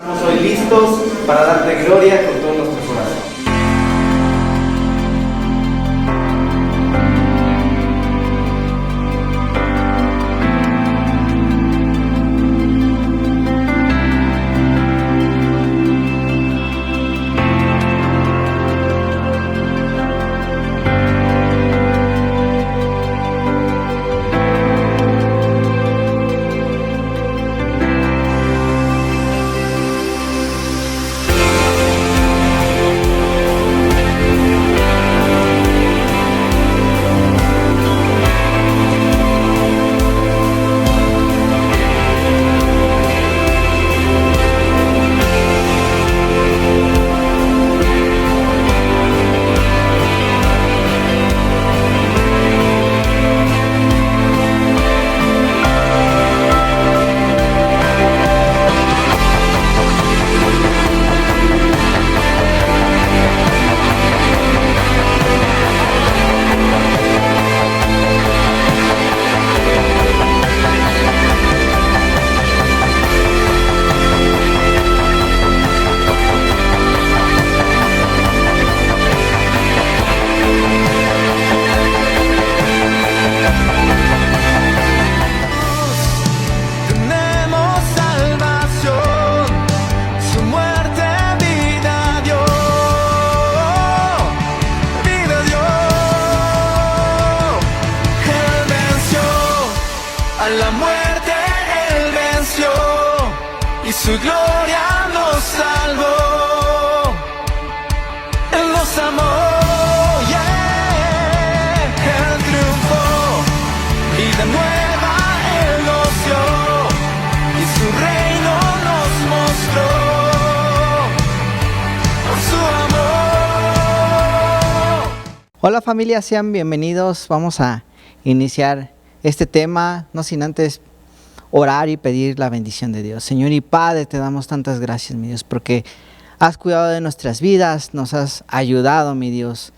Estamos hoy listos para darte gloria con todo nuestro corazón. Su gloria nos salvó, Él nos amó, yeah. Él triunfó, vida nueva Él nos dio, y su reino nos mostró, por su amor. Hola familia, sean bienvenidos. Vamos a iniciar este tema, no sin antes orar y pedir la bendición de Dios. Señor y Padre, te damos tantas gracias, mi Dios, porque has cuidado de nuestras vidas, nos has ayudado, mi Dios.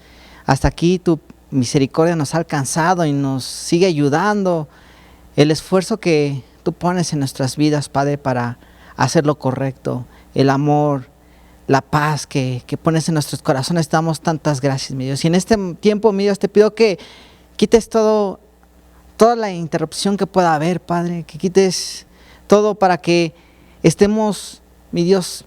Hasta aquí tu misericordia nos ha alcanzado y nos sigue ayudando. El esfuerzo que tú pones en nuestras vidas, Padre, para hacer lo correcto, el amor, la paz que pones en nuestros corazones, te damos tantas gracias, mi Dios. Y en este tiempo, mi Dios, te pido que quites toda la interrupción que pueda haber, Padre, que quites todo para que estemos, mi Dios,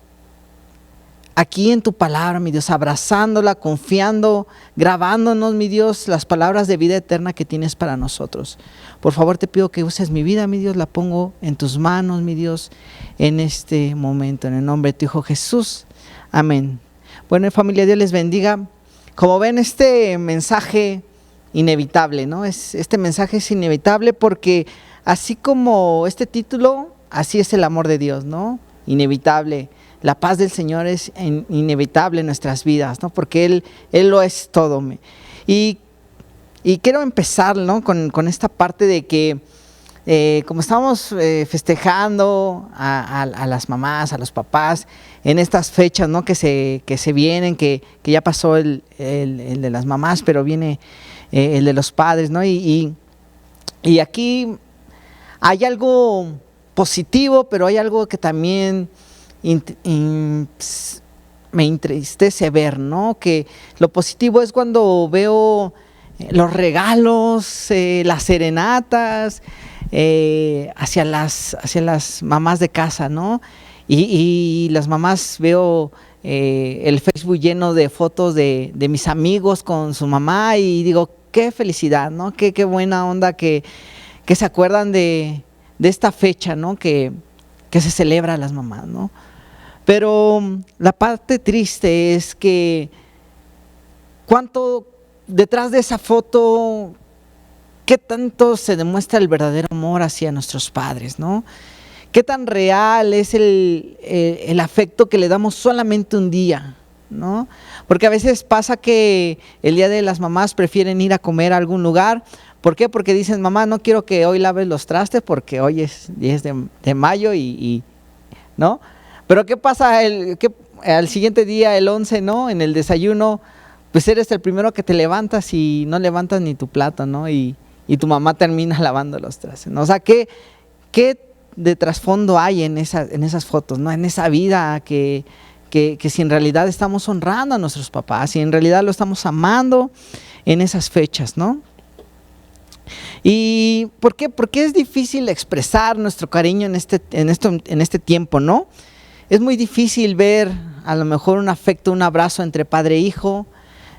aquí en tu palabra, mi Dios, abrazándola, confiando, grabándonos, mi Dios, las palabras de vida eterna que tienes para nosotros. Por favor, te pido que uses mi vida, mi Dios, la pongo en tus manos, mi Dios, en este momento, en el nombre de tu Hijo Jesús. Amén. Bueno, familia, Dios les bendiga. Como ven, este mensaje inevitable, ¿no? Este mensaje es inevitable porque así como este título, así es el amor de Dios, ¿no? Inevitable. La paz del Señor es inevitable en nuestras vidas, ¿no? Porque Él lo es todo. Y quiero empezar, ¿no? con esta parte de que como estamos festejando a las mamás, a los papás, en estas fechas, ¿no? que se vienen, que ya pasó el de las mamás, pero viene el de los padres, ¿no? Y aquí hay algo positivo, pero hay algo que también me entristece ver, ¿no? Que lo positivo es cuando veo los regalos, las serenatas hacia las mamás de casa, ¿no? Y las mamás, veo el Facebook lleno de fotos de mis amigos con su mamá y digo, qué felicidad, ¿no? Qué buena onda que se acuerdan de esta fecha, ¿no? Que se celebra a las mamás, ¿no? Pero la parte triste es que cuánto detrás de esa foto, qué tanto se demuestra el verdadero amor hacia nuestros padres, ¿no? Qué tan real es el afecto que le damos solamente un día, ¿no? Porque a veces pasa que el día de las mamás prefieren ir a comer a algún lugar. ¿Por qué? Porque dicen, mamá, no quiero que hoy laves los trastes porque hoy es 10 de mayo y ¿no? Pero ¿qué pasa al siguiente día, el 11, ¿no? En el desayuno, pues eres el primero que te levantas y no levantas ni tu plato, ¿no? Y tu mamá termina lavando los trastes, ¿no? O sea, qué de trasfondo hay en esas fotos, ¿no? En esa vida que si en realidad estamos honrando a nuestros papás, si en realidad lo estamos amando en esas fechas, ¿no? ¿Y por qué? Porque es difícil expresar nuestro cariño en este tiempo, ¿no? Es muy difícil ver a lo mejor un afecto, un abrazo entre padre e hijo.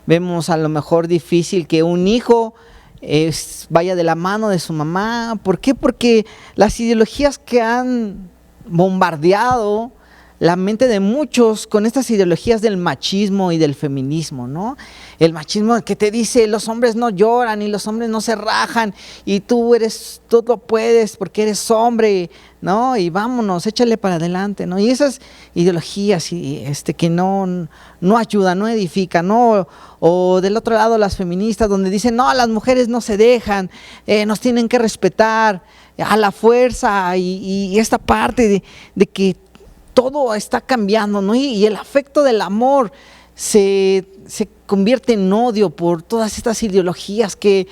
Vemos a lo mejor difícil que un hijo vaya de la mano de su mamá. ¿Por qué? Porque las ideologías que han bombardeado la mente de muchos con estas ideologías del machismo y del feminismo, ¿no? El machismo que te dice los hombres no lloran y los hombres no se rajan y tú lo puedes porque eres hombre, ¿no? Y vámonos, échale para adelante, ¿no? Y esas ideologías que no ayudan, no edifican, ¿no? O del otro lado las feministas donde dicen, no, las mujeres no se dejan, nos tienen que respetar a la fuerza y esta parte de que todo está cambiando, ¿no? Y el afecto del amor se convierte en odio por todas estas ideologías que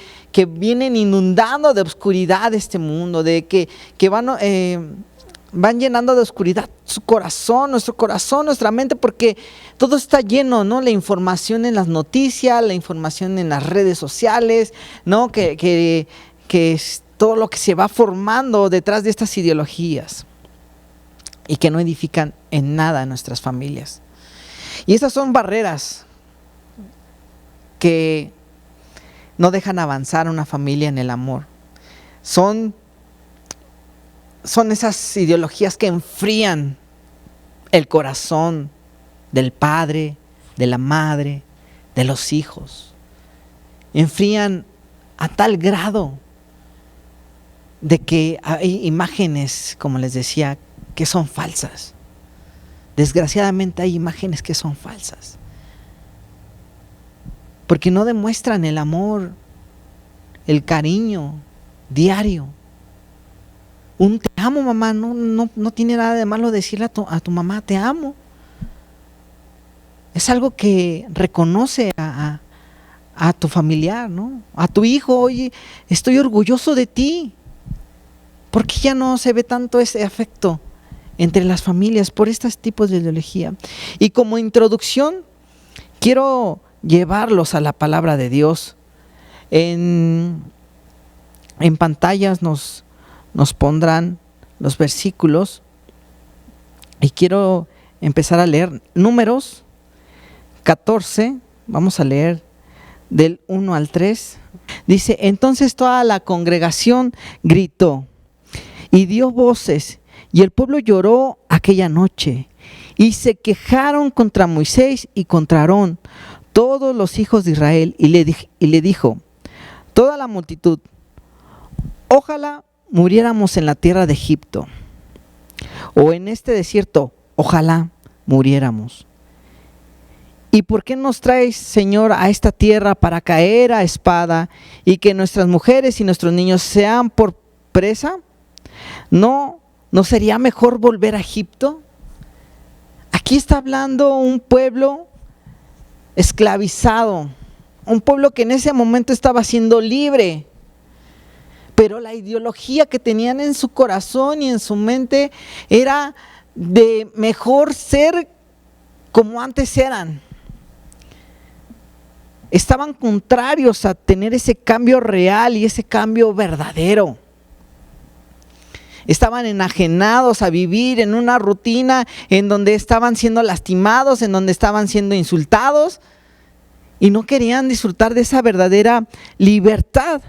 vienen inundando de oscuridad este mundo, de que van llenando de oscuridad su corazón, nuestra mente, porque todo está lleno, ¿no? La información en las noticias, la información en las redes sociales, ¿no? Que es todo lo que se va formando detrás de estas ideologías y que no edifican en nada a nuestras familias. Y esas son barreras que no dejan avanzar a una familia en el amor. Son esas ideologías que enfrían el corazón del padre, de la madre, de los hijos. Enfrían a tal grado de que hay imágenes, como les decía, que son falsas. Desgraciadamente hay imágenes que son falsas. Porque no demuestran el amor, el cariño diario. Un te amo, mamá, no tiene nada de malo decirle a tu mamá, te amo. Es algo que reconoce a tu familiar, ¿no? A tu hijo, oye, estoy orgulloso de ti. ¿Por qué ya no se ve tanto ese afecto entre las familias por estos tipos de ideología? Y como introducción, quiero llevarlos a la palabra de Dios. En pantallas nos pondrán los versículos y quiero empezar a leer Números 14, vamos a leer del 1 al 3. Dice, entonces toda la congregación gritó y dio voces, y el pueblo lloró aquella noche, y se quejaron contra Moisés y contra Aarón, todos los hijos de Israel, y le dijo toda la multitud, ojalá muriéramos en la tierra de Egipto, o en este desierto, ojalá muriéramos. ¿Y por qué nos traes, Señor, a esta tierra para caer a espada y que nuestras mujeres y nuestros niños sean por presa? ¿No sería mejor volver a Egipto? Aquí está hablando un pueblo esclavizado, un pueblo que en ese momento estaba siendo libre, pero la ideología que tenían en su corazón y en su mente era de mejor ser como antes eran. Estaban contrarios a tener ese cambio real y ese cambio verdadero. Estaban enajenados a vivir en una rutina en donde estaban siendo lastimados, en donde estaban siendo insultados y no querían disfrutar de esa verdadera libertad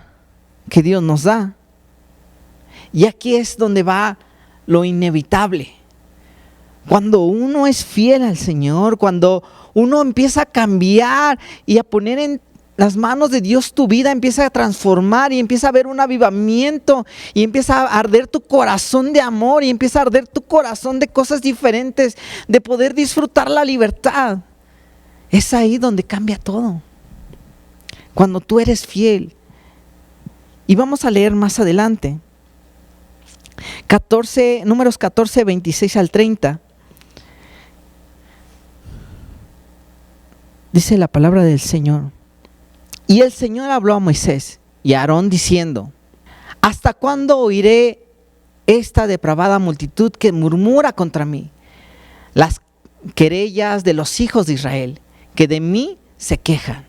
que Dios nos da. Y aquí es donde va lo inevitable. Cuando uno es fiel al Señor, cuando uno empieza a cambiar y a poner en las manos de Dios tu vida, empieza a transformar y empieza a haber un avivamiento y empieza a arder tu corazón de amor y empieza a arder tu corazón de cosas diferentes, de poder disfrutar la libertad. Es ahí donde cambia todo. Cuando tú eres fiel. Y vamos a leer más adelante. Números 14, 26 al 30. Dice la palabra del Señor. Y el Señor habló a Moisés y a Aarón diciendo, ¿hasta cuándo oiré esta depravada multitud que murmura contra mí, las querellas de los hijos de Israel, que de mí se quejan.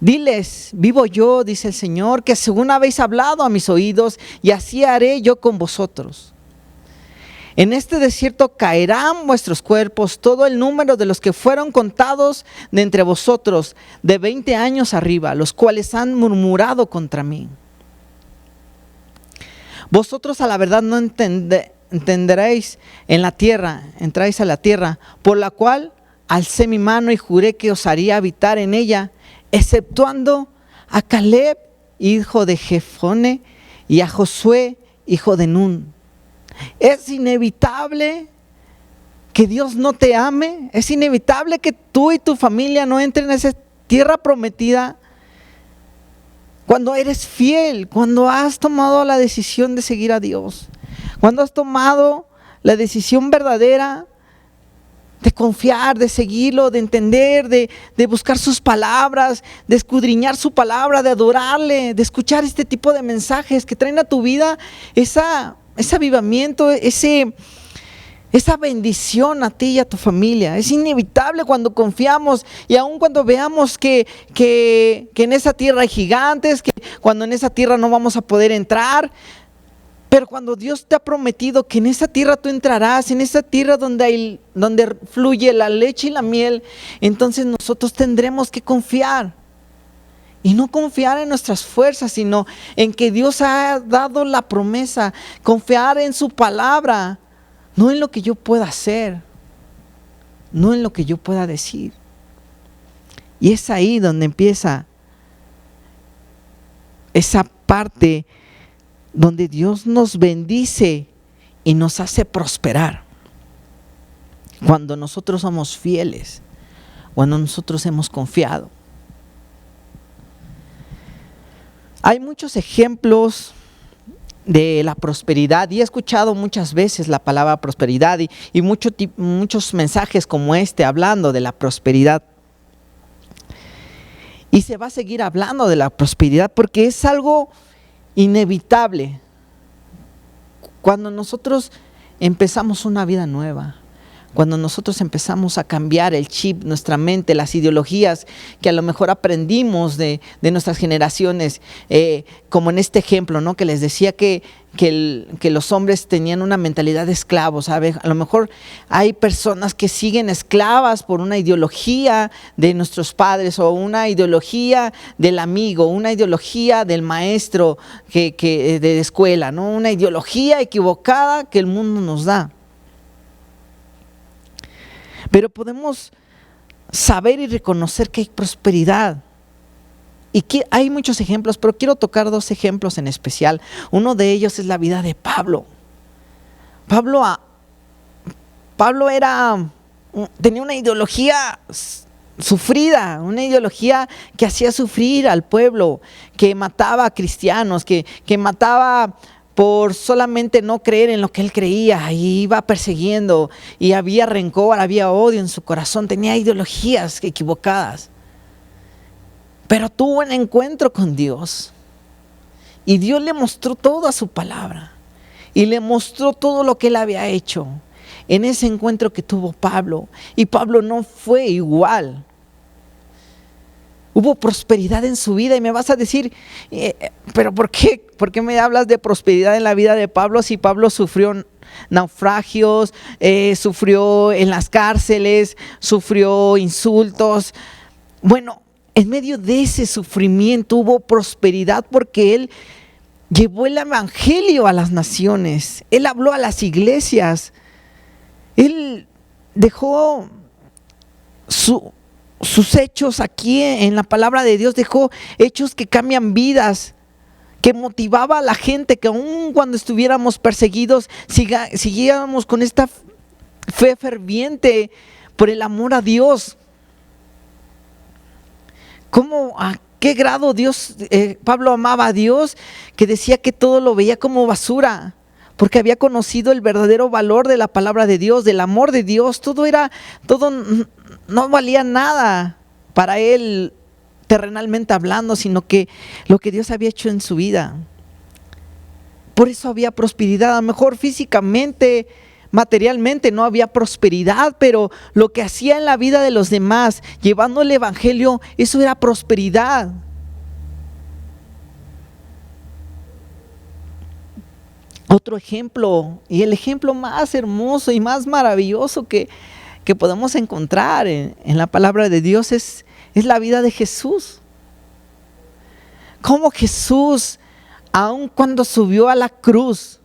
Diles, vivo yo, dice el Señor, que según habéis hablado a mis oídos, y así haré yo con vosotros. En este desierto caerán vuestros cuerpos, todo el número de los que fueron contados de entre vosotros, de 20 años arriba, los cuales han murmurado contra mí. Vosotros a la verdad no entenderéis en la tierra, entráis a la tierra, por la cual alcé mi mano y juré que os haría habitar en ella, exceptuando a Caleb, hijo de Jefone, y a Josué, hijo de Nun. Es inevitable que Dios no te ame, es inevitable que tú y tu familia no entren en esa tierra prometida cuando eres fiel, cuando has tomado la decisión de seguir a Dios, cuando has tomado la decisión verdadera de confiar, de seguirlo, de entender, de buscar sus palabras, de escudriñar su palabra, de adorarle, de escuchar este tipo de mensajes que traen a tu vida ese avivamiento, esa bendición a ti y a tu familia. Es inevitable cuando confiamos y aun cuando veamos que en esa tierra hay gigantes, que cuando en esa tierra no vamos a poder entrar. Pero cuando Dios te ha prometido que en esa tierra tú entrarás, en esa tierra donde fluye la leche y la miel, entonces nosotros tendremos que confiar. Y no confiar en nuestras fuerzas, sino en que Dios ha dado la promesa. Confiar en su palabra, no en lo que yo pueda hacer, no en lo que yo pueda decir. Y es ahí donde empieza esa parte donde Dios nos bendice y nos hace prosperar. Cuando nosotros somos fieles, cuando nosotros hemos confiado. Hay muchos ejemplos de la prosperidad y he escuchado muchas veces la palabra prosperidad y muchos mensajes como este hablando de la prosperidad. Y se va a seguir hablando de la prosperidad porque es algo inevitable. Cuando nosotros empezamos una vida nueva, cuando nosotros empezamos a cambiar el chip, nuestra mente, las ideologías que a lo mejor aprendimos de nuestras generaciones, como en este ejemplo, ¿no? Que les decía que los hombres tenían una mentalidad de esclavos, ¿sabe? A lo mejor hay personas que siguen esclavas por una ideología de nuestros padres o una ideología del amigo, una ideología del maestro de escuela, ¿no? Una ideología equivocada que el mundo nos da. Pero podemos saber y reconocer que hay prosperidad. Y que hay muchos ejemplos, pero quiero tocar 2 ejemplos en especial. Uno de ellos es la vida de Pablo. Pablo tenía una ideología sufrida, una ideología que hacía sufrir al pueblo, que mataba a cristianos, que mataba por solamente no creer en lo que él creía, y iba persiguiendo, y había rencor, había odio en su corazón, tenía ideologías equivocadas. Pero tuvo un encuentro con Dios, y Dios le mostró toda su palabra, y le mostró todo lo que él había hecho en ese encuentro que tuvo Pablo, y Pablo no fue igual. Hubo prosperidad en su vida y me vas a decir, pero ¿por qué? ¿Por qué me hablas de prosperidad en la vida de Pablo si Pablo sufrió naufragios, sufrió en las cárceles, sufrió insultos? Bueno, en medio de ese sufrimiento hubo prosperidad porque él llevó el evangelio a las naciones, él habló a las iglesias, él dejó sus hechos aquí en la palabra de Dios, dejó hechos que cambian vidas, que motivaba a la gente que aun cuando estuviéramos perseguidos, siguiéramos con esta fe ferviente por el amor a Dios. ¿A qué grado Pablo amaba a Dios? Que decía que todo lo veía como basura, porque había conocido el verdadero valor de la palabra de Dios, del amor de Dios. Todo no valía nada para él terrenalmente hablando, sino que lo que Dios había hecho en su vida. Por eso había prosperidad. A lo mejor físicamente, materialmente no había prosperidad, pero lo que hacía en la vida de los demás, llevando el evangelio, eso era prosperidad. Otro ejemplo, y el ejemplo más hermoso y más maravilloso que podemos encontrar en la palabra de Dios es la vida de Jesús. Cómo Jesús, aun cuando subió a la cruz,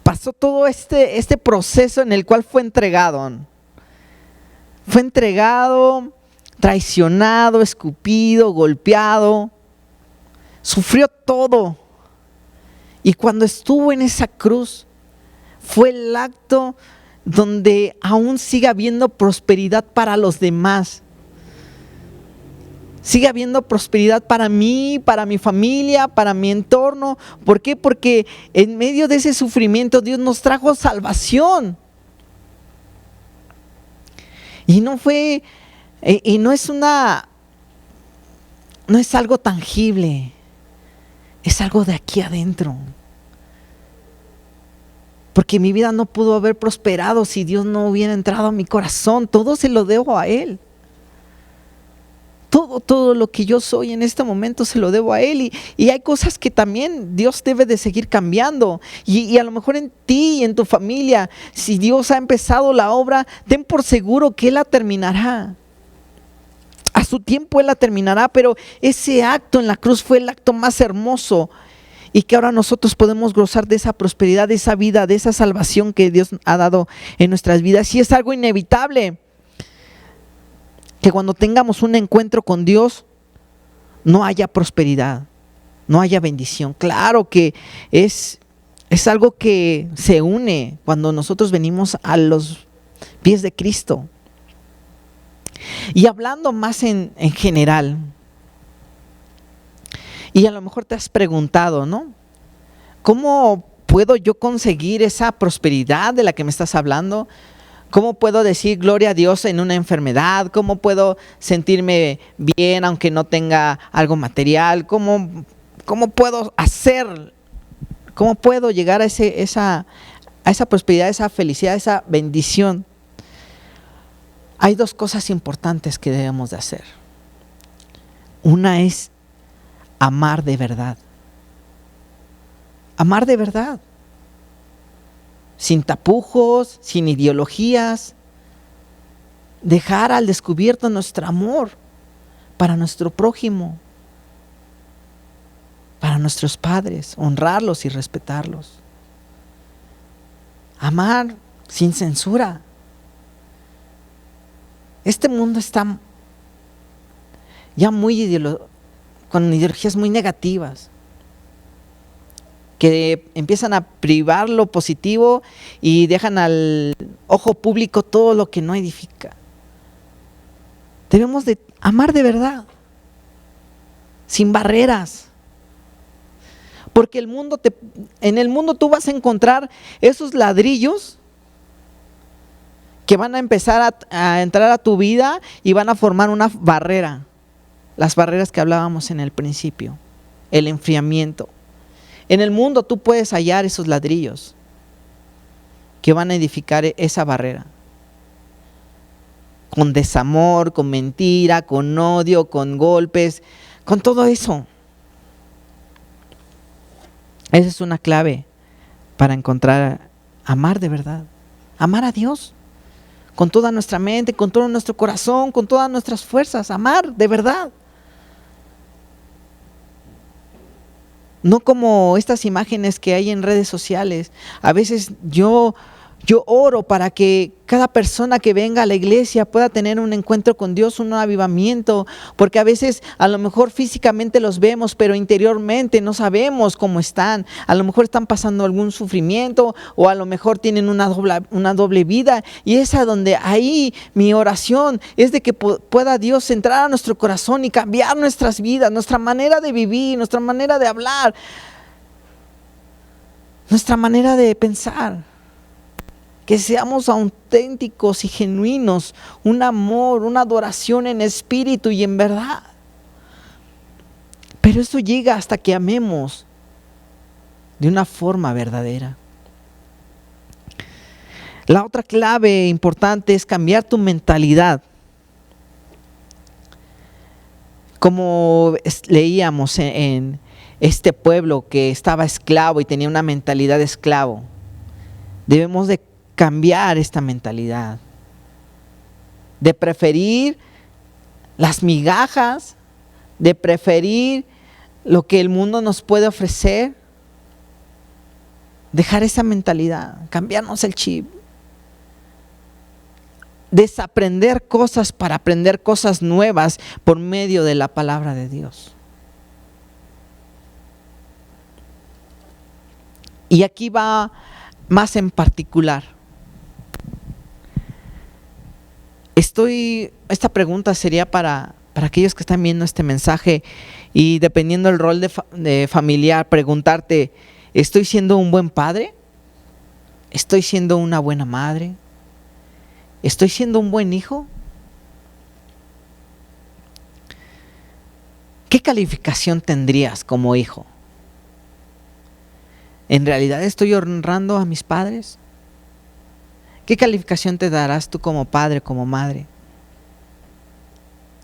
pasó todo este proceso en el cual fue entregado. Fue entregado, traicionado, escupido, golpeado. Sufrió todo. Y cuando estuvo en esa cruz, fue el acto donde aún sigue habiendo prosperidad para los demás. Sigue habiendo prosperidad para mí, para mi familia, para mi entorno. ¿Por qué? Porque en medio de ese sufrimiento Dios nos trajo salvación. Y no fue, y no es algo tangible, es algo de aquí adentro. Porque mi vida no pudo haber prosperado si Dios no hubiera entrado a mi corazón. Todo se lo debo a Él. Todo lo que yo soy en este momento se lo debo a Él. Y hay cosas que también Dios debe de seguir cambiando. Y a lo mejor en ti y en tu familia, si Dios ha empezado la obra, ten por seguro que Él la terminará. A su tiempo Él la terminará, pero ese acto en la cruz fue el acto más hermoso. Y que ahora nosotros podemos gozar de esa prosperidad, de esa vida, de esa salvación que Dios ha dado en nuestras vidas. Y es algo inevitable que cuando tengamos un encuentro con Dios no haya prosperidad, no haya bendición. Claro que es algo que se une cuando nosotros venimos a los pies de Cristo. Y hablando más en general, y a lo mejor te has preguntado, ¿no? ¿Cómo puedo yo conseguir esa prosperidad de la que me estás hablando? ¿Cómo puedo decir gloria a Dios en una enfermedad? ¿Cómo puedo sentirme bien aunque no tenga algo material? ¿Cómo puedo hacer? ¿Cómo puedo llegar a esa prosperidad, a esa felicidad, a esa bendición? Hay dos cosas importantes que debemos de hacer. Una es amar de verdad. Amar de verdad. Sin tapujos, sin ideologías. Dejar al descubierto nuestro amor para nuestro prójimo, para nuestros padres, honrarlos y respetarlos. Amar sin censura. Este mundo está ya con ideologías muy negativas, que empiezan a privar lo positivo y dejan al ojo público todo lo que no edifica. Debemos de amar de verdad, sin barreras. Porque en el mundo tú vas a encontrar esos ladrillos que van a empezar a entrar a tu vida y van a formar una barrera. Las barreras que hablábamos en el principio, el enfriamiento. En el mundo tú puedes hallar esos ladrillos que van a edificar esa barrera. Con desamor, con mentira, con odio, con golpes, con todo eso. Esa es una clave para encontrar, amar de verdad. Amar a Dios con toda nuestra mente, con todo nuestro corazón, con todas nuestras fuerzas. Amar de verdad. No como estas imágenes que hay en redes sociales. A veces yo oro para que cada persona que venga a la iglesia pueda tener un encuentro con Dios, un avivamiento, porque a veces a lo mejor físicamente los vemos, pero interiormente no sabemos cómo están. A lo mejor están pasando algún sufrimiento o a lo mejor tienen una doble vida, y es a donde ahí mi oración es de que pueda Dios entrar a nuestro corazón y cambiar nuestras vidas, nuestra manera de vivir, nuestra manera de hablar, nuestra manera de pensar. Que seamos auténticos y genuinos, un amor, una adoración en espíritu y en verdad. Pero eso llega hasta que amemos de una forma verdadera. La otra clave importante es cambiar tu mentalidad. Como leíamos en este pueblo que estaba esclavo y tenía una mentalidad de esclavo, debemos de cambiar esta mentalidad, de preferir las migajas, de preferir lo que el mundo nos puede ofrecer, dejar esa mentalidad, cambiarnos el chip, desaprender cosas para aprender cosas nuevas por medio de la palabra de Dios. Y aquí va más en particular. Esta pregunta sería para aquellos que están viendo este mensaje y dependiendo del rol de familiar, preguntarte, ¿estoy siendo un buen padre? ¿Estoy siendo una buena madre? ¿Estoy siendo un buen hijo? ¿Qué calificación tendrías como hijo? ¿En realidad estoy honrando a mis padres? ¿Qué calificación te darás tú como padre, como madre?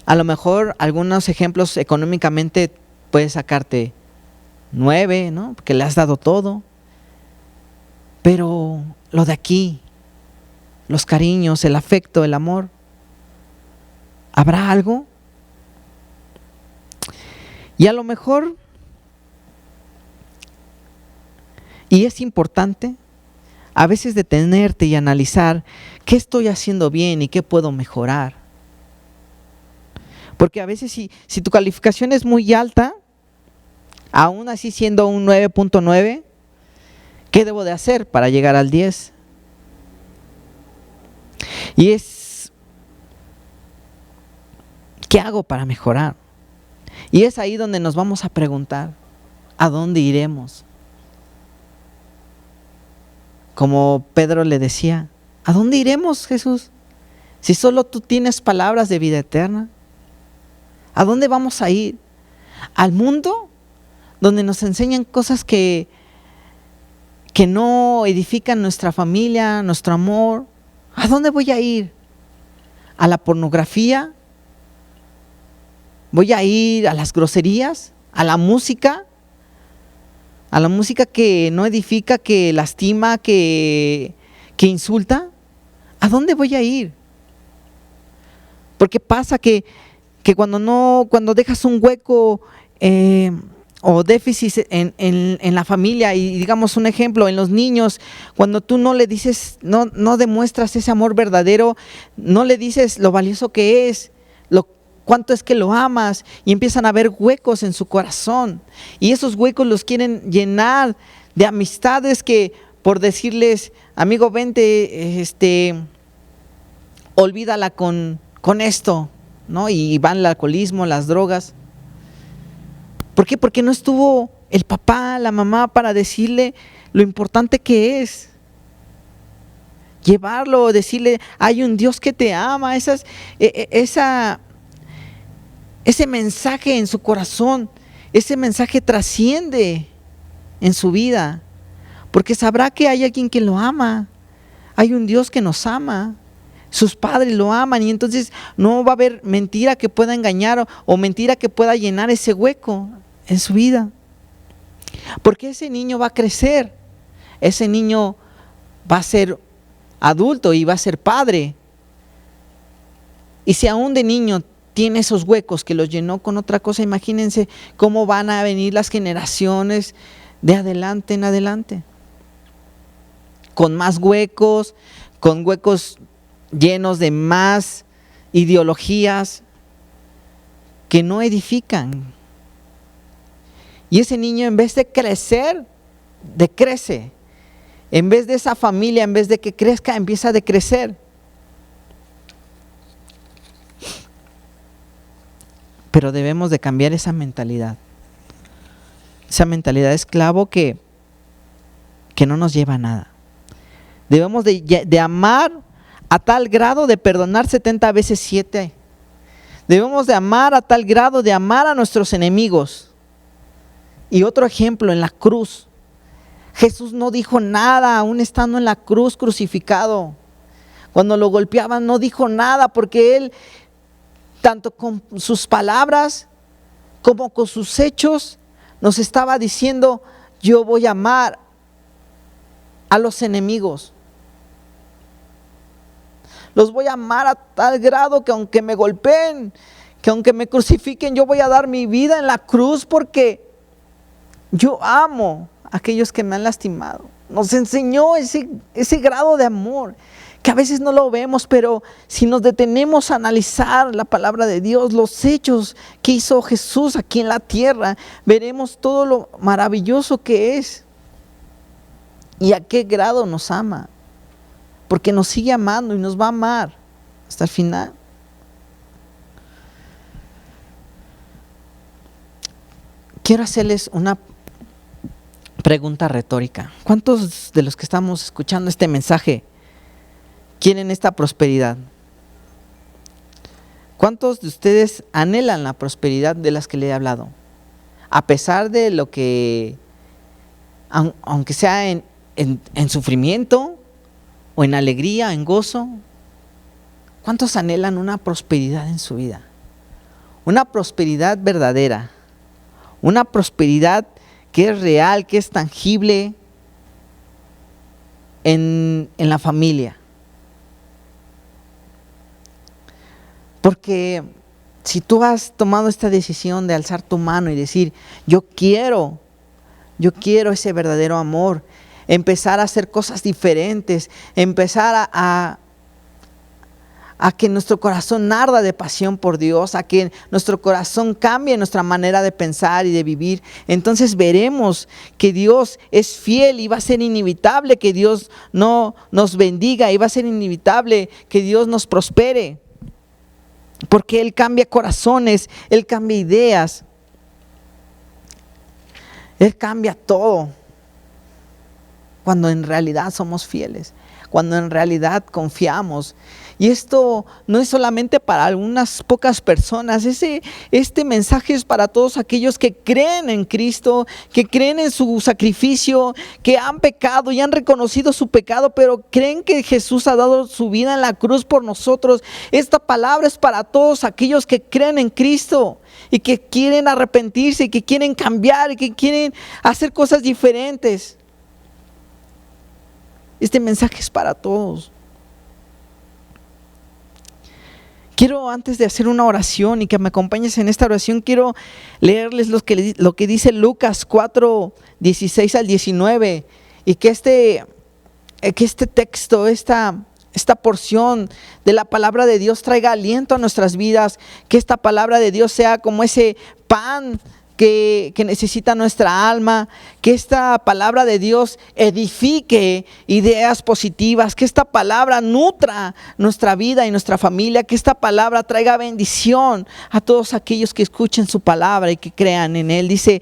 A lo mejor algunos ejemplos económicamente puedes sacarte 9, ¿no? Porque le has dado todo. Pero lo de aquí, los cariños, el afecto, el amor, ¿habrá algo? Y a lo mejor, y es importante, a veces detenerte y analizar qué estoy haciendo bien y qué puedo mejorar. Porque a veces si tu calificación es muy alta, aún así siendo un 9.9, ¿qué debo de hacer para llegar al 10? Y ¿qué hago para mejorar? Y es ahí donde nos vamos a preguntar, ¿a dónde iremos? Como Pedro le decía, ¿a dónde iremos, Jesús? Si solo tú tienes palabras de vida eterna. ¿A dónde vamos a ir? ¿Al mundo? Donde nos enseñan cosas que no edifican nuestra familia, nuestro amor. ¿A dónde voy a ir? ¿A la pornografía? ¿Voy a ir a las groserías? ¿A la música? ¿A la música que no edifica, que lastima, que insulta? ¿A dónde voy a ir? Porque pasa que cuando dejas un hueco o déficit en la familia, y digamos un ejemplo, en los niños, cuando tú no le dices, no demuestras ese amor verdadero, no le dices lo valioso que es, cuánto es que lo amas, y empiezan a haber huecos en su corazón, y esos huecos los quieren llenar de amistades que por decirles, amigo, vente, olvídala con esto, ¿no? Y van al alcoholismo, las drogas. ¿Por qué? Porque no estuvo el papá, la mamá para decirle lo importante que es. Llevarlo, decirle, hay un Dios que te ama, ese mensaje en su corazón, ese mensaje trasciende en su vida, porque sabrá que hay alguien que lo ama, hay un Dios que nos ama. Sus padres lo aman y entonces no va a haber mentira que pueda engañar o mentira que pueda llenar ese hueco en su vida. Porque ese niño va a crecer, ese niño va a ser adulto y va a ser padre. Y si aún de niño tiene esos huecos que los llenó con otra cosa, imagínense cómo van a venir las generaciones de adelante en adelante. Con más huecos, con huecos llenos de más ideologías que no edifican. Y ese niño, en vez de crecer, decrece. En vez de esa familia, en vez de que crezca, empieza a decrecer. Pero debemos de cambiar esa mentalidad. Esa mentalidad de esclavo que no nos lleva a nada. Debemos de amar a tal grado de perdonar 70 veces 7. Debemos de amar a tal grado de amar a nuestros enemigos. Y otro ejemplo en la cruz, Jesús no dijo nada, aún estando en la cruz crucificado. Cuando lo golpeaban no dijo nada, porque Él, tanto con sus palabras como con sus hechos, nos estaba diciendo: yo voy a amar a los enemigos. Los voy a amar a tal grado que aunque me golpeen, que aunque me crucifiquen, yo voy a dar mi vida en la cruz, porque yo amo a aquellos que me han lastimado. Nos enseñó ese grado de amor que a veces no lo vemos, pero si nos detenemos a analizar la palabra de Dios, los hechos que hizo Jesús aquí en la tierra, veremos todo lo maravilloso que es y a qué grado nos ama, porque nos sigue amando y nos va a amar hasta el final. Quiero hacerles una pregunta retórica. ¿Cuántos de los que estamos escuchando este mensaje quieren esta prosperidad? ¿Cuántos de ustedes anhelan la prosperidad de las que le he hablado? A pesar de lo que, aunque sea en sufrimiento o en alegría, en gozo, ¿cuántos anhelan una prosperidad en su vida? Una prosperidad verdadera, una prosperidad que es real, que es tangible en la familia. Porque si tú has tomado esta decisión de alzar tu mano y decir: yo quiero ese verdadero amor, empezar a hacer cosas diferentes, empezar a que nuestro corazón arda de pasión por Dios, a que nuestro corazón cambie nuestra manera de pensar y de vivir, entonces veremos que Dios es fiel y va a ser inevitable que Dios no nos bendiga, y va a ser inevitable que Dios nos prospere. Porque Él cambia corazones, Él cambia ideas, Él cambia todo. Cuando en realidad somos fieles, cuando en realidad confiamos. Y esto no es solamente para algunas pocas personas, este mensaje es para todos aquellos que creen en Cristo, que creen en su sacrificio, que han pecado y han reconocido su pecado, pero creen que Jesús ha dado su vida en la cruz por nosotros. Esta palabra es para todos aquellos que creen en Cristo y que quieren arrepentirse, y que quieren cambiar, y que quieren hacer cosas diferentes. Este mensaje es para todos. Quiero, antes de hacer una oración y que me acompañes en esta oración, quiero leerles lo que dice Lucas 4, 16 al 19, y que este texto, esta porción de la palabra de Dios traiga aliento a nuestras vidas, que esta palabra de Dios sea como ese pan que necesita nuestra alma, que esta palabra de Dios edifique ideas positivas, que esta palabra nutra nuestra vida y nuestra familia, que esta palabra traiga bendición a todos aquellos que escuchen su palabra y que crean en Él. Dice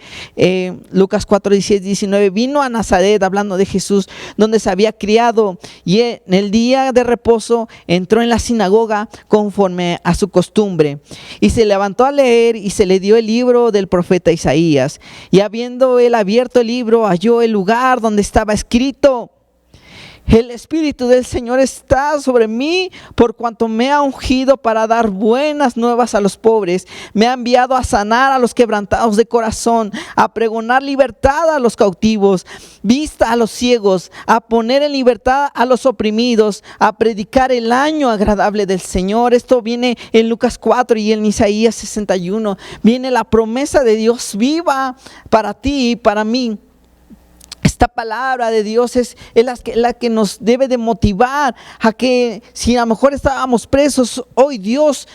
Lucas 4, 16, 19, vino a Nazaret, hablando de Jesús, donde se había criado, y en el día de reposo entró en la sinagoga conforme a su costumbre, y se levantó a leer, y se le dio el libro del profeta Isaías, y habiendo él abierto el libro, halló el lugar donde estaba escrito: el Espíritu del Señor está sobre mí, por cuanto me ha ungido para dar buenas nuevas a los pobres, me ha enviado a sanar a los quebrantados de corazón, a pregonar libertad a los cautivos, vista a los ciegos, a poner en libertad a los oprimidos, a predicar el año agradable del Señor. Esto viene en Lucas 4 y en Isaías 61. Viene la promesa de Dios viva para ti y para mí. Esta palabra de Dios es la que nos debe de motivar a que, si a lo mejor estábamos presos, hoy Dios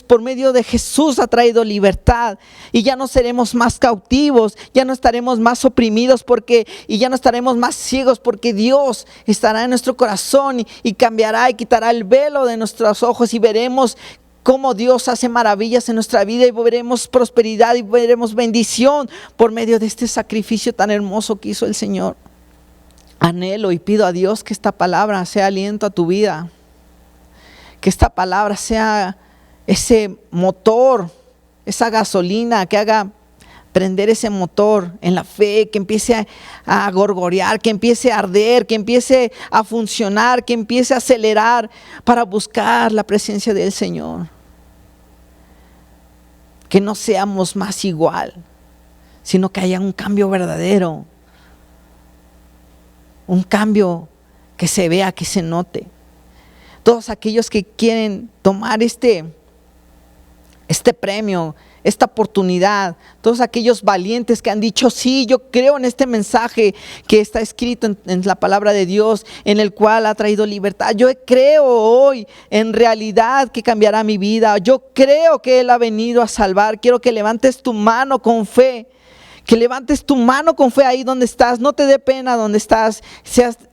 por medio de Jesús ha traído libertad, y ya no seremos más cautivos, ya no estaremos más oprimidos, y ya no estaremos más ciegos, porque Dios estará en nuestro corazón y cambiará y quitará el velo de nuestros ojos, y veremos cómo Dios hace maravillas en nuestra vida, y veremos prosperidad y veremos bendición por medio de este sacrificio tan hermoso que hizo el Señor. Anhelo y pido a Dios que esta palabra sea aliento a tu vida, que esta palabra sea ese motor, esa gasolina que haga prender ese motor en la fe, que empiece a gorgorear, que empiece a arder, que empiece a funcionar, que empiece a acelerar para buscar la presencia del Señor. Que no seamos más igual, sino que haya un cambio verdadero. Un cambio que se vea, que se note. Todos aquellos que quieren tomar este premio, esta oportunidad, todos aquellos valientes que han dicho, sí, yo creo en este mensaje que está escrito en la palabra de Dios, en el cual ha traído libertad. Yo creo hoy en realidad que cambiará mi vida. Yo creo que Él ha venido a salvar. Quiero que levantes tu mano con fe. Que levantes tu mano con fe ahí donde estás. No te dé pena donde estás.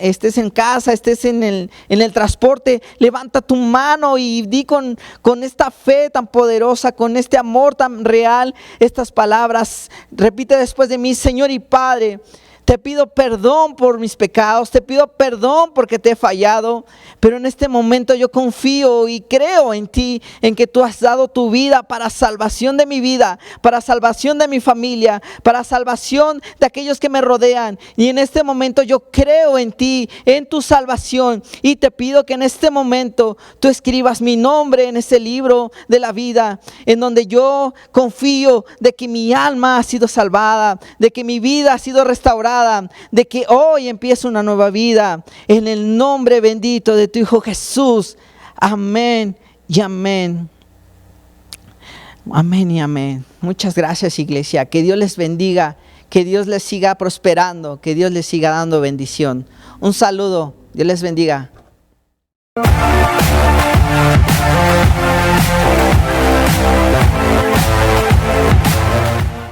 Estés en casa, estés en el transporte. Levanta tu mano y di con esta fe tan poderosa, con este amor tan real, estas palabras. Repite después de mí: Señor y Padre, te pido perdón por mis pecados, te pido perdón porque te he fallado, pero en este momento yo confío y creo en ti, en que tú has dado tu vida para salvación de mi vida, para salvación de mi familia, para salvación de aquellos que me rodean. Y en este momento yo creo en ti, en tu salvación, y te pido que en este momento tú escribas mi nombre en ese libro de la vida, en donde yo confío de que mi alma ha sido salvada, de que mi vida ha sido restaurada, de que hoy empieza una nueva vida, en el nombre bendito de tu Hijo Jesús. Amén y amén. Amén y amén. Muchas gracias, iglesia. Que Dios les bendiga, que Dios les siga prosperando, que Dios les siga dando bendición. Un saludo. Dios les bendiga.